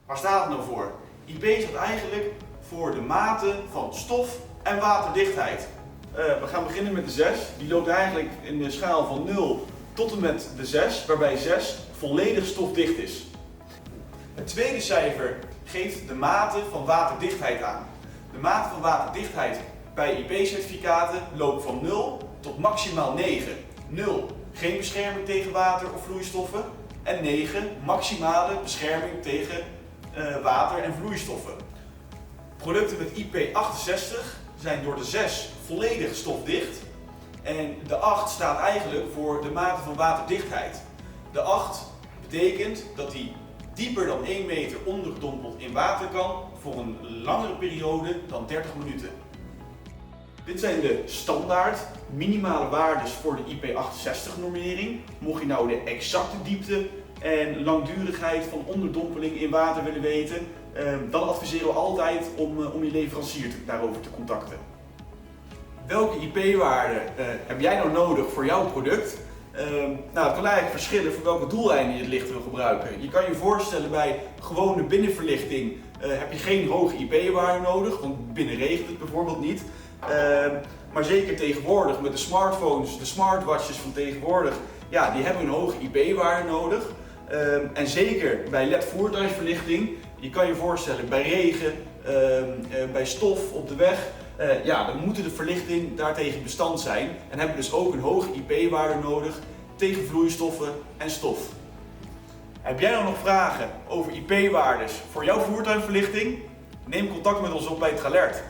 Waar staat het nou voor? IP staat eigenlijk voor de maten van stof en waterdichtheid. We gaan beginnen met de 6. Die loopt eigenlijk in de schaal van 0 tot en met de 6, waarbij 6 volledig stofdicht is. Het tweede cijfer geeft de maten van waterdichtheid aan. De maten van waterdichtheid bij IP-certificaten loopt van 0 tot maximaal 9. 0, geen bescherming tegen water of vloeistoffen. En 9, maximale bescherming tegen water en vloeistoffen. Producten met IP68 zijn door de 6 volledig stofdicht. En de 8 staat eigenlijk voor de mate van waterdichtheid. De 8 betekent dat die dieper dan 1 meter ondergedompeld in water kan voor een langere periode dan 30 minuten. Dit zijn de standaard minimale waardes voor de IP68 normering. Mocht je nou de exacte diepte en langdurigheid van onderdompeling in water willen weten, dan adviseren we altijd om je leverancier daarover te contacten. Welke IP-waarde heb jij nou nodig voor jouw product? Nou, het kan eigenlijk verschillen voor welke doeleinden je het licht wil gebruiken. Je kan je voorstellen bij gewone binnenverlichting heb je geen hoge IP-waarde nodig, want binnen regent het bijvoorbeeld niet. Maar zeker tegenwoordig met de smartphones, de smartwatches van tegenwoordig, ja, die hebben een hoge IP-waarde nodig. En zeker bij LED-voertuigverlichting, je kan je voorstellen bij regen, bij stof op de weg, ja, dan moet de verlichting daartegen bestand zijn en hebben dus ook een hoge IP-waarde nodig tegen vloeistoffen en stof. Heb jij nou nog vragen over IP-waardes voor jouw voertuigverlichting? Neem contact met ons op bij het Galert.